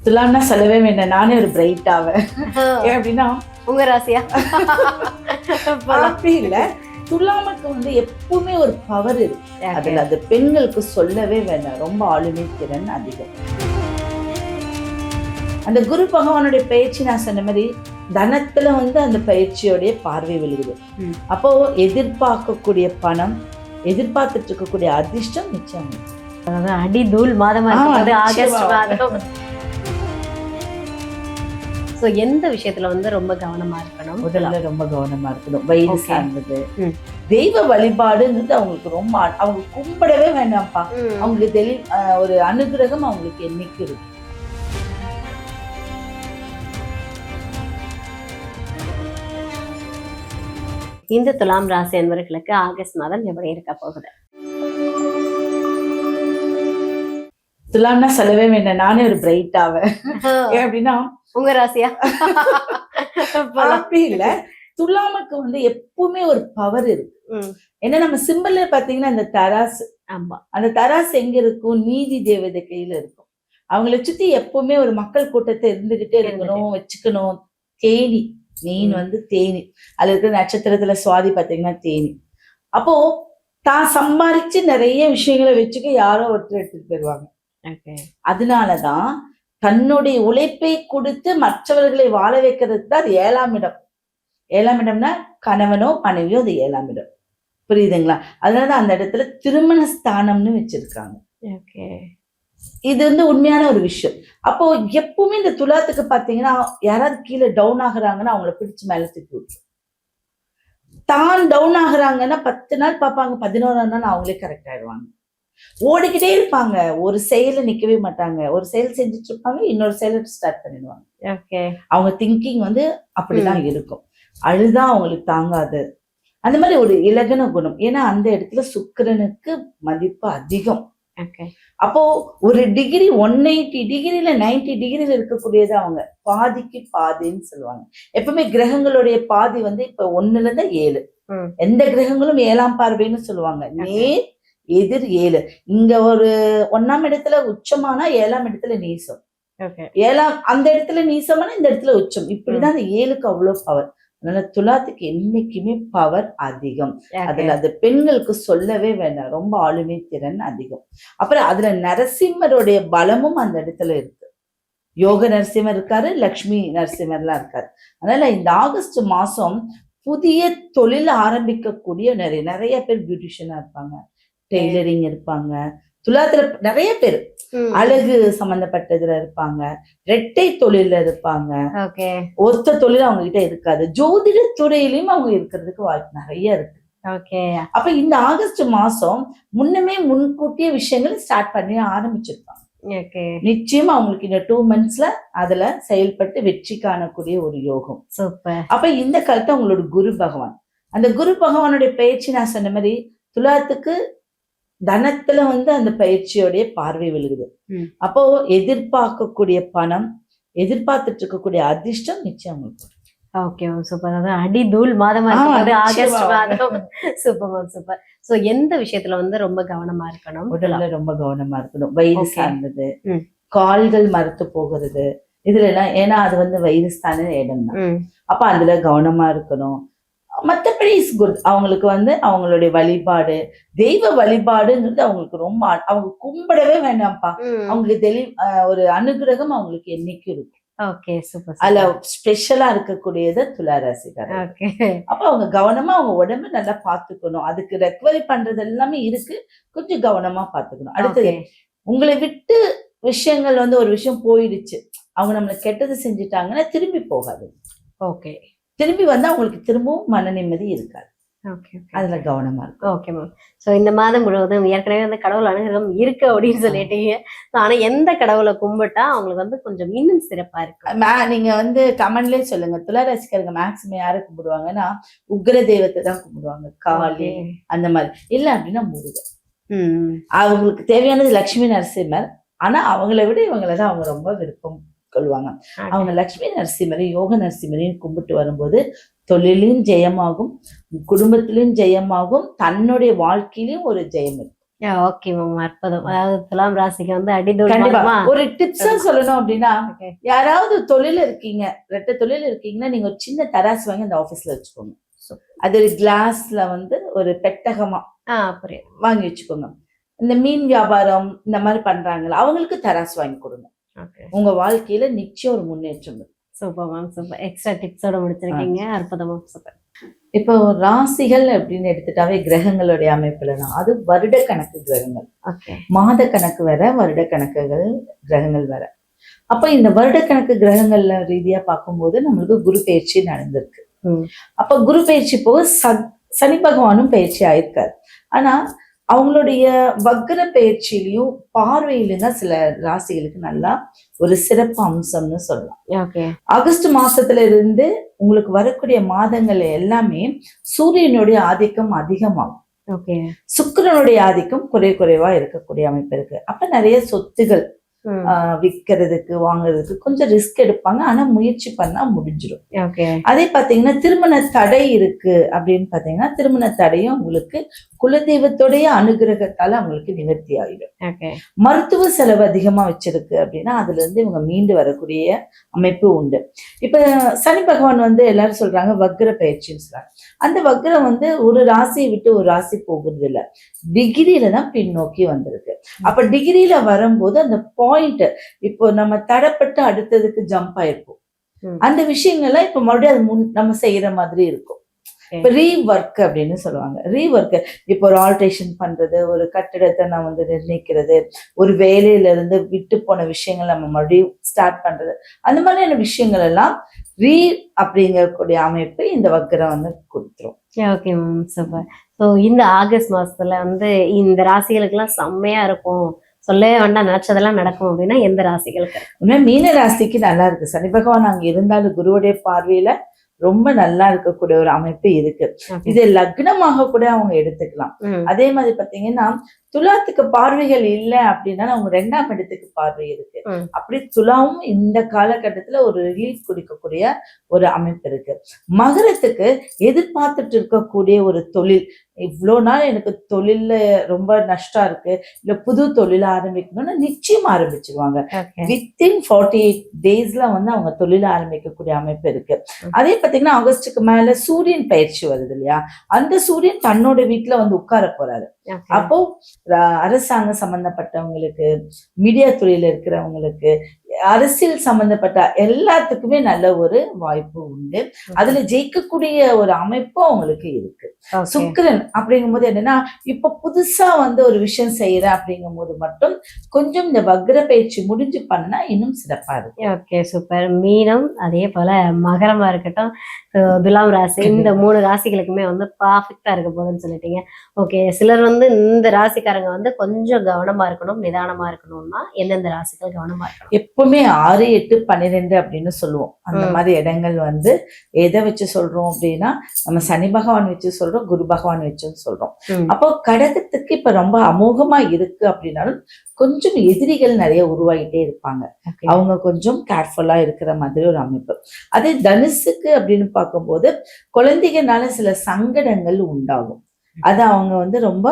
துலாம்னா சொல்லவே வேண்டாம், நானே ஒரு பிரைட் ஆவேன். ஏன் அப்படின்னா உங்க ராசியா? அப்படி இல்ல, துலாமுக்கு வந்து எப்பவுமே ஒரு பவர் இருக்கு. அதுல அது பெண்களுக்கு சொல்லவே வேண்டாம், ரொம்ப ஆளுமை திறன் அதிகம். அந்த குரு பகவானுடைய பயிற்சி நான் சொன்ன மாதிரி தனத்துல வந்து அந்த பயிற்சியோடைய பார்வை விழுகுது. அப்போ எதிர்பார்க்கக்கூடிய பணம், எதிர்பார்த்துட்டு இருக்கக்கூடிய அதிர்ஷ்டம் நிச்சயம். அதாவது அடி தூள் மாதமா இருக்குது ஆகஸ்ட் மாதம். சோ எந்த விஷயத்துல வந்து ரொம்ப கவனமா இருக்கணும்? முதல்ல ரொம்ப கவனமா இருக்கணும். வயிறு சார்ந்தது, தெய்வ வழிபாடுங்கிறது அவங்களுக்கு ரொம்ப, அவங்க கும்பிடவே வேண்டாம்ப்பா, அவங்களுக்கு ஒரு அனுகிரகம் அவங்களுக்கு என்னைக்கு இருக்கு. இந்த துலாம் ராசி என்பவர்களுக்கு ஆகஸ்ட் மாதம் எப்படி இருக்க போகுது? துலாம்னா சொல்லவே வேண்டாம், நானே ஒரு பிரைட் ஆவேன். ஏன் அப்படின்னா உங்க ராசியா? அப்படி இல்ல, துலாமுக்கு வந்து எப்பவுமே ஒரு பவர் இருக்கு. ஏன்னா நம்ம சிம்பிள்ல பாத்தீங்கன்னா அந்த தராசு, அந்த தராசு எங்க இருக்கும்? நீதி தேவதை கையில இருக்கும். அவங்கள சுத்தி எப்பவுமே ஒரு மக்கள் கூட்டத்தை இருந்துகிட்டே இருக்கணும், வச்சுக்கணும். தேனி மீன் வந்து தேனி, அதுல இருக்கிற நட்சத்திரத்துல சுவாதி பாத்தீங்கன்னா தேனி. அப்போ தான் சம்பாதிச்சு நிறைய விஷயங்களை வச்சுக்க யாரோ ஒருத்தர் எடுத்துட்டு போயிருவாங்க. அதனாலதான் தன்னுடைய உழைப்பை கொடுத்து மற்றவர்களை வாழ வைக்கிறதுக்கு தான் அது 7ஆம் இடம். 7ஆம் இடம்னா கணவனோ மனைவியோ, அது 7ஆம் இடம். புரியுதுங்களா? அதனாலதான் அந்த இடத்துல திருமண ஸ்தானம்னு வச்சிருக்காங்க. இது வந்து உண்மையான ஒரு விஷயம். அப்போ எப்பவுமே இந்த துலாத்துக்கு பாத்தீங்கன்னா யாராவது கீழே டவுன் ஆகுறாங்கன்னா அவங்கள பிடிச்சு மேல தூக்கி விட்டு, தான் டவுன் ஆகுறாங்கன்னா 10 நாள் பார்ப்பாங்க, 11ஆம் நாள் அவங்களே கரெக்ட் ஆயிடுவாங்க. ஓடிக்கிட்டே இருப்பாங்க, ஒரு செயல நிக்கவே மாட்டாங்க. ஒரு செயல் செஞ்சுட்டு இருப்பாங்க, இன்னொரு செயலை ஸ்டார்ட் பண்ணிடுவாங்க. அவங்க திங்கிங் வந்து அப்படிதான் இருக்கும். அழுதா அவங்களுக்கு தாங்காது, அந்த மாதிரி ஒரு இலகுன குணம். ஏன்னா அந்த இடத்துல சுக்கிரனுக்கு மதிப்பு அதிகம். அப்போ ஒரு டிகிரி 180 டிகிரில 90 டிகிரில இருக்கக்கூடியது அவங்க பாதிக்கு பாதின்னு சொல்லுவாங்க. எப்பவுமே கிரகங்களுடைய பாதி வந்து இப்ப 1ல இருந்து 7, எந்த கிரகங்களும் 7ஆம் பார்வைன்னு சொல்லுவாங்க. நேர் எதிர் 7. இங்க ஒரு 1ஆம் இடத்துல உச்சமானா 7ஆம் இடத்துல நீசம், 7ஆம் அந்த இடத்துல நீசமானா இந்த இடத்துல உச்சம். இப்படிதான் அந்த 7க்கு அவ்வளவு பவர். அதனால துலாத்துக்கு என்னைக்குமே பவர் அதிகம். அதுல அது பெண்களுக்கு சொல்லவே வேண்டாம், ரொம்ப ஆளுமை திறன் அதிகம். அப்புறம் அதுல நரசிம்மருடைய பலமும் அந்த இடத்துல இருக்கு. யோக நரசிம்மர் இருக்காரு, லக்ஷ்மி நரசிம்மர்லாம் இருக்காரு. அதனால இந்த ஆகஸ்ட் மாசம் புதிய தொழில் ஆரம்பிக்கக்கூடிய நிறைய பேர் பியூட்டிஷியனா இருப்பாங்க, டெய்லரிங் இருப்பாங்க. துலாத்துல நிறைய பேர் அழகு சம்பந்தப்பட்டதுல இருப்பாங்க, இரட்டை தொழில இருப்பாங்க, ஒத்த தொழில் அவங்க கிட்ட இருக்காது. ஜோதிட துறையிலயும் அவங்க இருக்கிறதுக்கு வாய்ப்பு நிறைய இருக்கு. அப்ப இந்த ஆகஸ்ட் மாசம் முன்கூட்டிய விஷயங்கள் ஸ்டார்ட் பண்ணி ஆரம்பிச்சிருப்பாங்க. நிச்சயமா அவங்களுக்கு இந்த 2 monthsல அதுல செயல்பட்டு வெற்றி காணக்கூடிய ஒரு யோகம். அப்ப இந்த காலத்தை அவங்களோட குரு பகவான், அந்த குரு பகவானுடைய பயிற்சி நான் சொன்ன மாதிரி துலாத்துக்கு தனத்துல வந்து அந்த பயிற்சியோடைய பார்வை விழுகுது. அப்போ எதிர்பார்க்கக்கூடிய பணம், எதிர்பார்த்துட்டு இருக்கக்கூடிய அதிர்ஷ்டம் நிச்சயம். சூப்பர். அதாவது அடி தூள் மாதமா இருக்குது ஆகஸ்ட் மாதம். சூப்பர். சோ எந்த விஷயத்துல வந்து ரொம்ப கவனமா இருக்கணும்? உடல்ல ரொம்ப கவனமா இருக்கணும். வயிறு சார்ந்தது, கால்கள் மரத்து போகிறது, இதுல எல்லாம். ஏன்னா அது வந்து வயிறு ஸ்தான இடம் தான். அப்ப அதுல கவனமா இருக்கணும். மற்றபடி இஸ் குட். அவங்களுக்கு வந்து அவங்களுடைய வழிபாடு, தெய்வ வழிபாடுங்கிறது அவங்களுக்கு ரொம்ப, அவங்க கும்பிடவே வேண்டாம்ப்பா, அவங்களுக்கு ஒரு அனுகிரகம் அவங்களுக்கு என்னைக்கு இருக்கும். அதுல ஸ்பெஷலா இருக்கக்கூடியது துலா ராசிக்காரர். அப்ப அவங்க கவனமா அவங்க உடம்பு நல்லா பாத்துக்கணும். அதுக்கு ரெக்கவரி பண்றது எல்லாமே இருக்கு, கொஞ்சம் கவனமா பாத்துக்கணும். அடுத்தது, உங்களை விட்டு விஷயங்கள் வந்து ஒரு விஷயம் போயிடுச்சு, அவங்க நம்மளுக்கு கெட்டது செஞ்சுட்டாங்கன்னா திரும்பி போகாது. திரும்பி வந்து அவங்களுக்கு திரும்பவும் மன நிம்மதி இருக்காது. அதுல கவனமா இருக்கும். சோ இந்த மாதம் முழுவதும் ஏற்கனவே வந்து கடவுள் அனுகிரகம் இருக்கு அப்படின்னு சொல்லிட்டீங்க. ஆனா எந்த கடவுளை கும்பிட்டா அவங்களுக்கு வந்து கொஞ்சம் இன்னும் சிறப்பா இருக்கு? நீங்க வந்து கமெண்ட்லயே சொல்லுங்க. துலா ராசிக்காரங்க மேக்சிமம் யாரை கும்பிடுவாங்கன்னா உக்ர தெய்வத்தை தான் கும்பிடுவாங்க, காளி அந்த மாதிரி. இல்ல அப்படின்னா முருகன். அவங்களுக்கு தேவையானது லட்சுமி நரசிம்மர். ஆனா அவங்கள விட இவங்களதான் அவங்க ரொம்ப விருப்பம் கொள்வாங்க. அவங்க லட்சுமி நரசிம்மரையும் யோக நரசிம்மரையும் கும்பிட்டு வரும்போது தொழிலையும் ஜெயமாகும், குடும்பத்திலும் ஜெயமாகும், தன்னுடைய வாழ்க்கையிலும் ஒரு ஜெயம் இருக்கும். ஓகே மேம், அற்புதம். அதாவது துலாம் ராசிக்கு வந்து அடிதூள் கண்டிப்பா மாதமா. ஒரு டிப்ஸா சொல்லணும் அப்படின்னா, Okay. யாராவது தொழில் இருக்கீங்க, ரெட்டை தொழில் இருக்கீங்கன்னா நீங்க ஒரு சின்ன தராசு வாங்கி அந்த ஆபீஸ்ல வச்சுக்கோங்க. அது ஒரு கிளாஸ்ல வந்து ஒரு பெட்டகமா புரியுது. வாங்கி வச்சுக்கோங்க. இந்த மீன் வியாபாரம் இந்த மாதிரி பண்றாங்கல்ல, அவங்களுக்கு தராசு வாங்கி கொடுங்க. ஓகே, உங்க வாழ்க்கையில நிச்சயம் ஒரு முன்னேற்றம் இருக்கும். Super ma'am, super. எக்ஸ்ட்ரா டிப்ஸோட முடிச்சிருக்கீங்க, அற்புதமா, சூப்பர். இப்போ ராசிகள் அப்படின்னு எடுத்துட்டாவே கிரகங்களுடைய அமைப்புல தான் அது வருட கணக்கு கிரகங்கள், ஓகே, மாத கணக்கு வேற, வருட கணக்குகள் கிரகங்கள் வேற. அப்ப இந்த வருட கணக்கு கிரகங்கள்ல ரீதியா பார்க்கும்போது நம்மளுக்கு குரு பயிற்சி நடந்திருக்கு. அப்ப குரு பயிற்சி போக சனி பகவானும் பயிற்சி ஆயிருக்காரு. ஆனா அவங்களுடைய வக்ர பயிற்சியிலையும் பார்வையிலும் தான் சில ராசிகளுக்கு நல்லா ஒரு சிறப்பு அம்சம்னு சொல்லலாம். ஆகஸ்ட் மாசத்துல இருந்து உங்களுக்கு வரக்கூடிய மாதங்கள் எல்லாமே சூரியனுடைய ஆதிக்கம் அதிகமாகும், சுக்கிரனுடைய ஆதிக்கம் குறைவா இருக்கக்கூடிய அமைப்பு இருக்கு. அப்ப நிறைய சொத்துகள் விற்கிறதுக்கு வாங்குறதுக்கு கொஞ்சம் ரிஸ்க் எடுப்பாங்க, ஆனா முயற்சி பண்ணா முடிஞ்சிடும். அதே பாத்தீங்கன்னா திருமண தடை இருக்கு அப்படின்னு பாத்தீங்கன்னா திருமண தடையும் உங்களுக்கு குலதெய்வத்துடைய அனுகிரகத்தால அவங்களுக்கு நிவர்த்தி ஆகிடும். மருத்துவ செலவு அதிகமா வச்சிருக்கு அப்படின்னா அதுல இருந்து இவங்க மீண்டு வரக்கூடிய அமைப்பு உண்டு. இப்ப சனி பகவான் வந்து எல்லாரும் சொல்றாங்க வக்ர பயிற்சின்னு சொல்றாங்க. அந்த வக்ரம் வந்து ஒரு ராசியை விட்டு ஒரு ராசி போகிறது இல்லை, டிகிரியில தான் பின்னோக்கி வந்திருக்கு. அப்ப டிகிரியில வரும்போது அந்த பாயிண்ட் இப்போ நம்ம தடப்பட்டு அடுத்ததுக்கு ஜம்ப் ஆயிருக்கும். அந்த விஷயங்கள்லாம் இப்ப மறுபடியும் அது நம்ம செய்யற மாதிரி இருக்கும். இப்ப ரீஒர்க் அப்படின்னு சொல்லுவாங்க. ரீஒர்க் இப்போ ஒரு ஆல்ட்ரேஷன் பண்றது, ஒரு கட்டிடத்தை நான் வந்து நிர்ணயிக்கிறது, ஒரு வேலையில இருந்து விட்டு போன விஷயங்கள் நம்ம மறுபடியும் ஸ்டார்ட் பண்றது, அந்த மாதிரியான விஷயங்கள் எல்லாம் அப்படிங்கக்கூடிய அமைப்பு இந்த வக்ரம் வந்து கொடுத்துரும். Okay ma'am, super. ஸோ இந்த ஆகஸ்ட் மாசத்துல வந்து இந்த ராசிகளுக்கு எல்லாம் செம்மையா இருக்கும், சொல்லவே வேண்டாம், நினைச்சதெல்லாம் நடக்கும் அப்படின்னா எந்த ராசிகளுக்கு? உண்மையா மீன ராசிக்கு நல்லா இருக்கு. சனி பகவான் அங்க இருந்தாலும் குருவுடைய பார்வையில ரொம்ப நல்லா இருக்கக்கூடிய ஒரு அமைப்பு இருக்கு. இது லக்னமாக கூட அவங்க எடுத்துக்கலாம். அதே மாதிரி பாத்தீங்கன்னா துலாத்துக்கு பார்வைகள் இல்லை அப்படின்னா அவங்க 2ஆம் இடத்துக்கு பார்வை இருக்கு. அப்படி துலாவும் இந்த காலகட்டத்துல ஒரு ரிலீஃப் கொடுக்கக்கூடிய ஒரு அமைப்பு இருக்கு. மகரத்துக்கு எதிர்பார்த்துட்டு இருக்கக்கூடிய ஒரு தொழில், இவ்வளோ நாள் எனக்கு தொழில்ல ரொம்ப நஷ்டம் இருக்கு, இல்ல புது தொழில ஆரம்பிக்கணும்னா நிச்சயம் ஆரம்பிச்சிருவாங்க. வித்தின் 48 daysல வந்து அவங்க தொழில ஆரம்பிக்கக்கூடிய அமைப்பு இருக்கு. அதே பாத்தீங்கன்னா ஆகஸ்டுக்கு மேல சூரியன் பயிற்சி வருது இல்லையா, அந்த சூரியன் தன்னோட வீட்டுல வந்து உட்கார போறாரு. அப்போ அரசாங்கம் சம்பந்தப்பட்டவங்களுக்கு, மீடியா துறையில இருக்கிறவங்களுக்கு, அரசியல் சம்பந்தப்பட்ட எல்லாத்துக்குமே நல்ல ஒரு வாய்ப்பு உண்டு. அதுல ஜெயிக்கக்கூடிய ஒரு அமைப்பும் அவங்களுக்கு இருக்கு. சுக்கிரன் அப்படிங்கும் போது என்னன்னா இப்ப புதுசா வந்து ஒரு விஷயம் செய்யறேன் அப்படிங்கும் போது மட்டும் கொஞ்சம் இந்த வக்ர பயிற்சி முடிஞ்சு பண்ணா இன்னும் சிறப்பா இருக்கு. Okay, super. மீனம் அதே போல மகரமா இருக்கட்டும், துலாம் ராசி, இந்த 3 ராசிகளுக்குமே வந்து பர்ஃபெக்டா இருக்க போகுதுன்னு சொல்லிட்டீங்க. ஓகே, சிலர் வந்து இந்த ராசிக்காரங்க வந்து கொஞ்சம் கவனமா இருக்கணும், நிதானமா இருக்கணும்னா எந்தெந்த ராசிகள் கவனமா இருக்கணும்? எப்பவுமே 6, 8, 12 அப்படின்னு சொல்லுவோம். அந்த மாதிரி இடங்கள் வந்து எதை வச்சு சொல்றோம் அப்படின்னா நம்ம சனி பகவான் வச்சு சொல்றோம், குரு பகவான் வச்சு சொல்றோம். அப்போ கடகத்துக்கு இப்ப ரொம்ப அமோகமா இருக்கு அப்படின்னாலும் கொஞ்சம் எதிரிகள் நிறைய உருவாகிட்டே இருப்பாங்க. அவங்க கொஞ்சம் கேர்ஃபுல்லா இருக்கிற மாதிரி ஒரு அமைப்பு. அதே தனுசுக்கு அப்படின்னு பார்க்கும்போது குழந்தைகள்னால சில சங்கடங்கள் உண்டாகும், அது அவங்க வந்து ரொம்ப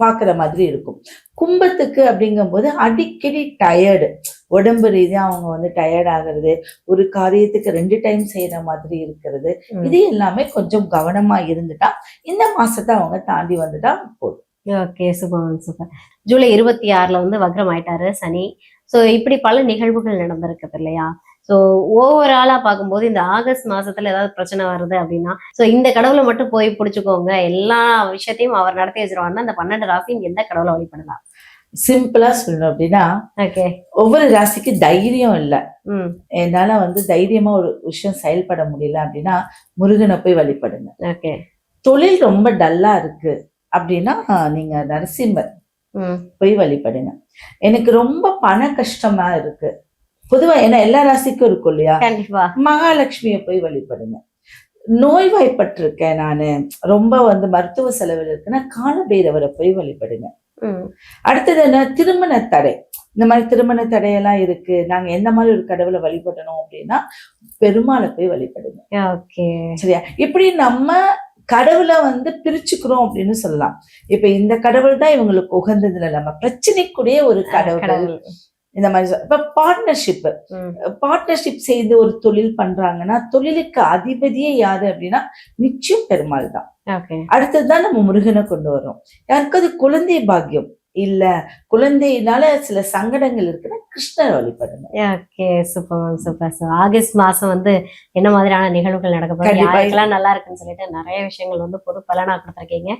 பாக்குற மாதிரி இருக்கும். கும்பத்துக்கு அப்படிங்கும் போது அடிக்கடி டயர்டு, உடம்பு ரீதியா அவங்க வந்து டயர்ட் ஆகிறது, ஒரு காரியத்துக்கு 2 டைம் செய்யற மாதிரி இருக்கிறது, இது எல்லாமே கொஞ்சம் கவனமா இருந்துட்டா இந்த மாசத்தை அவங்க தாண்டி வந்துட்டா போதும். Okay, super super. ஜூலை 26ல வந்து வக்ரம் ஆயிட்டாரு சனி. ஸோ இப்படி பல நிகழ்வுகள் நடந்திருக்குது இல்லையா? ஸோ ஓவராலா பார்க்கும்போது இந்த ஆகஸ்ட் மாசத்துல ஏதாவது பிரச்சனை வருது அப்படின்னா ஸோ இந்த கடவுளை மட்டும் போய் பிடிச்சுக்கோங்க, எல்லா விஷயத்தையும் அவர் நடத்தி வச்சிருவாங்கன்னா அந்த 12 ராசியும் எந்த கடவுளை வழிபடலாம்? சிம்பிளா சொல்லணும் அப்படின்னா ஒவ்வொரு ராசிக்கு தைரியம் இல்லை, என்னால வந்து தைரியமா ஒரு விஷயம் செயல்பட முடியல அப்படின்னா முருகனை போய் வழிபடுங்க. தொழில் ரொம்ப டல்லா இருக்கு அப்படின்னா நீங்க நரசிம்மர் போய் வழிபடுங்க. எனக்கு ரொம்ப பண கஷ்டமா இருக்கு, பொதுவா ஏன்னா எல்லா ராசிக்கும் இருக்கும் இல்லையா, மகாலட்சுமியை போய் வழிபடுங்க. நோய்வாய்ப்பட்டிருக்கேன் நானு, ரொம்ப வந்து மருத்துவ செலவில் இருக்குன்னா காலபைரவரை போய் வழிபடுங்க. அடுத்தது என்ன, திருமண தடை, இந்த மாதிரி திருமண தடையெல்லாம் இருக்கு, நாங்க எந்த மாதிரி ஒரு கடவுளை வழிபடணும் அப்படின்னா பெருமாளை போய் வழிபடுங்க. சரியா? இப்படி நம்ம கடவுளை வந்து பிரிச்சுக்கிறோம் அப்படின்னு சொல்லலாம். இப்ப இந்த கடவுள் தான் இவங்களுக்கு உகந்ததுல நம்ம பிரச்சனைக்குடைய ஒரு கடவுள் இந்த மாதிரி இப்ப பார்ட்னர்ஷிப் செய்து ஒரு தொழில் பண்றாங்கன்னா தொழிலுக்கு அதிபதியே யாரு அப்படின்னா நிச்சயம் பெருமாள் தான். அடுத்ததுதான் நம்ம முருகனை கொண்டு வரோம். யாருக்காவது குழந்தை பாக்கியம் இல்ல, குழந்தையினால சில சங்கடங்கள் இருக்குன்னா கிருஷ்ணர் வழிபடுங்க. Okay, super ma'am, super. So August மாசம் வந்து என்ன மாதிரியான நிகழ்வுகள் நடக்க போகுது, யாருக்கெல்லாம் நல்லா இருக்குன்னு சொல்லிட்டு நிறைய விஷயங்கள் வந்து பொது பலனா கொடுத்துருக்கீங்க.